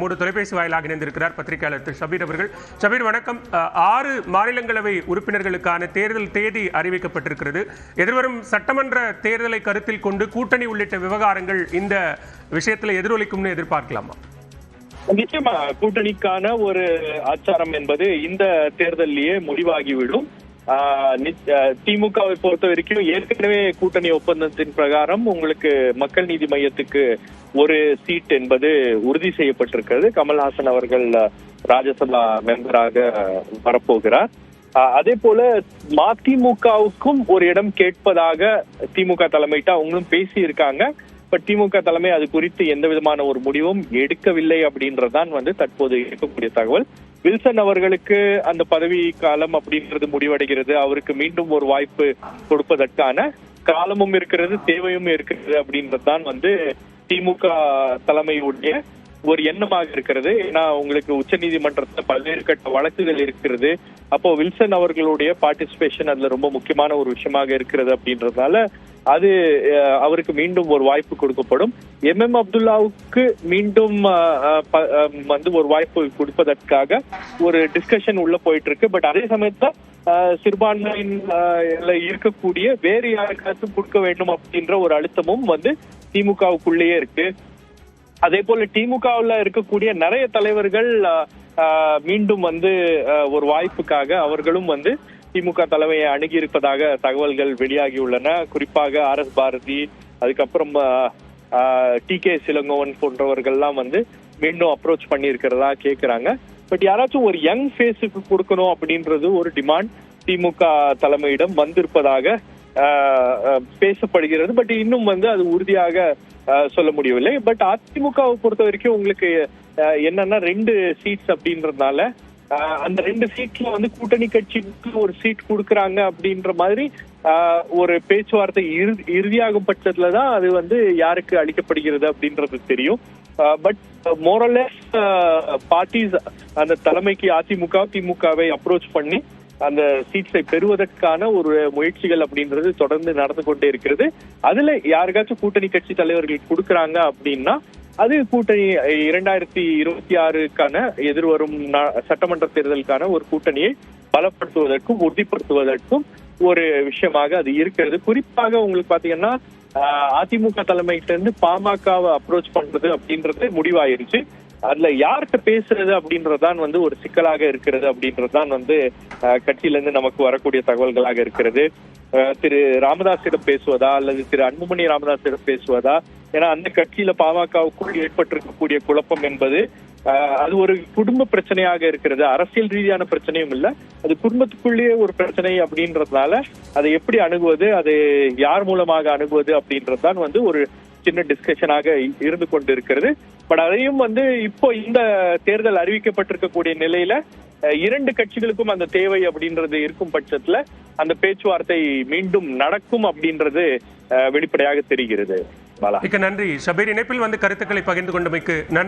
மூன்று தொலைபேசி வாயிலாக இணைந்திருக்கிறார் பத்திரிகையாளர் திரு ஷபீர் அவர்கள். ஷபீர் வணக்கம். 6 மாநிலங்களவை உறுப்பினர்களுக்கான தேர்தல் தேதி அறிவிக்கப்பட்டிருக்கிறது. எதிர்வரும் சட்டமன்ற தேர்தலை கருத்தில் கொண்டு கூட்டணி உள்ளிட்ட விவகாரங்கள் இந்த விஷயத்தில் எதிரொலிக்கும்னு எதிர்பார்க்கலாமா? நிச்சயமா கூட்டணிக்கான ஒரு ஆச்சாரம் என்பது இந்த தேர்தலிலேயே முடிவாகிவிடும். திமுகவை பொறுத்த வரைக்கும் ஏற்கனவே கூட்டணி ஒப்பந்தத்தின் பிரகாரம் உங்களுக்கு மக்கள் நீதி மையத்துக்கு ஒரு சீட் என்பது உறுதி செய்யப்பட்டிருக்கிறது. கமல்ஹாசன் அவர்கள் ராஜ்யசபா மெம்பராக வரப்போகிறார். அதே போல மதிமுகவுக்கும் ஒரு இடம் கேட்பதாக திமுக தலைமையிட்ட அவங்களும் பேசி இருக்காங்க. பட் திமுக தலைமை அது குறித்து எந்த விதமான ஒரு முடிவும் எடுக்கவில்லை அப்படின்றதான் தற்போது இருக்கக்கூடிய தகவல். வில்சன் அவர்களுக்கு அந்த பதவி காலம் அப்படின்றது முடிவடைகிறது. அவருக்கு மீண்டும் ஒரு வாய்ப்பு கொடுப்பதற்கான காலமும் இருக்கிறது, தேவையும் இருக்கிறது அப்படின்றதுதான் திமுக தலைமையுடைய ஒரு எண்ணமாக இருக்கிறது. ஏன்னா உங்களுக்கு உச்ச நீதிமன்றத்துல பல்வேறு கட்ட வழக்குகள் இருக்கிறது. அப்போ வில்சன் அவர்களுடைய பார்ட்டிசிபேஷன் அதுல ரொம்ப முக்கியமான ஒரு விஷயமாக இருக்கிறது அப்படின்றதுனால அது அவருக்கு மீண்டும் ஒரு வாய்ப்பு கொடுக்கப்படும். MM அப்துல்லாவுக்கு மீண்டும் ஒரு வாய்ப்பு கொடுப்பதற்காக ஒரு டிஸ்கஷன் உள்ள போயிட்டு இருக்கு. பட் அதே சமயத்துல சிறுபான்மையில இருக்கக்கூடிய வேறு யாருக்காச்சும் கொடுக்க வேண்டும் அப்படின்ற ஒரு அழுத்தமும் திமுகவுக்குள்ளேயே இருக்கு. அதே போல திமுகவுல இருக்கக்கூடிய நிறைய தலைவர்கள் மீண்டும் ஒரு வாய்ப்புக்காக அவர்களும் திமுக தலைமையை அணுகி இருப்பதாக தகவல்கள் வெளியாகியுள்ளன. குறிப்பாக RS பாரதி, அதுக்கப்புறம் TK சிலங்கோவன் போன்றவர்கள்லாம் மீண்டும் அப்ரோச் பண்ணி இருக்கிறதா கேட்கிறாங்க. பட் யாராச்சும் ஒரு யங் ஃபேஸுக்கு கொடுக்கணும் அப்படின்றது ஒரு டிமாண்ட் திமுக தலைமையிடம் வந்திருப்பதாக பேசப்படுகிறது. பட் இன்னும் அது உறுதியாக சொல்ல முடியவில்லை. பட் அதிமுகவை பொறுத்த வரைக்கும் உங்களுக்கு என்னன்னா 2 சீட்ஸ் அப்படின்றதுனால அந்த 2 சீட்ல கூட்டணி கட்சிக்கு ஒரு சீட் கொடுக்கறாங்க அப்படின்ற மாதிரி ஒரு பேச்சுவார்த்தை இறுதியாகும் பட்சத்துலதான் அது யாருக்கு அளிக்கப்படுகிறது அப்படின்றது தெரியும். பட் மோரலெஸ் பார்ட்டிஸ் அந்த தலைமைக்கு அதிமுக திமுகவை அப்ரோச் பண்ணி அந்த சீட்ஸை பெறுவதற்கான ஒரு முயற்சிகள் அப்படின்றது தொடர்ந்து நடந்து கொண்டே இருக்கிறது. அதுல யாருக்காச்சும் கூட்டணி கட்சி தலைவர்கள் கொடுக்கறாங்க அப்படின்னா அது கூட்டணி 2026க்கான எதிர்வரும் சட்டமன்ற தேர்தலுக்கான ஒரு கூட்டணியை பலப்படுத்துவதற்கும் உறுதிப்படுத்துவதற்கும் ஒரு விஷயமாக அது இருக்கிறது. குறிப்பாக உங்களுக்கு பாத்தீங்கன்னா அதிமுக தலைமையிட்ட இருந்து பாமகவை அப்ரோச் பண்றது அப்படின்றது முடிவாயிருச்சு. அதுல யார்கிட்ட பேசுறது அப்படின்றதுதான் ஒரு சிக்கலாக இருக்கிறது அப்படின்றதுதான் கட்சியில இருந்து நமக்கு வரக்கூடிய தகவல்களாக இருக்கிறது. திரு ராமதாஸிடம் பேசுவதா அல்லது திரு அன்புமணி ராமதாஸிடம் பேசுவதா? ஏன்னா அந்த கட்சியில பாமகவுக்குள் ஏற்பட்டிருக்கக்கூடிய குழப்பம் என்பது அது ஒரு குடும்ப பிரச்சனையாக இருக்கிறது. அரசியல் ரீதியான பிரச்சனையும் இல்ல, அது குடும்பத்துக்குள்ளேயே ஒரு பிரச்சனை அப்படின்றதுனால அதை எப்படி அணுகுவது, அது யார் மூலமாக அணுகுவது அப்படின்றதுதான் ஒரு சின்ன டிஸ்கஷனாக இருந்து கொண்டு இருக்கிறது. பட் அதையும் இப்போ இந்த தேர்தல் அறிவிக்கப்பட்டிருக்கக்கூடிய நிலையில 2 கட்சிகளுக்கும் அந்த தேவை அப்படின்றது இருக்கும் பட்சத்துல அந்த பேச்சுவார்த்தை மீண்டும் நடக்கும் அப்படின்றது வெளிப்படையாக தெரிகிறது. நன்றி ஷபீர். இணைப்பில் கருத்துக்களை பகிர்ந்து கொண்டமைக்கு நன்றி.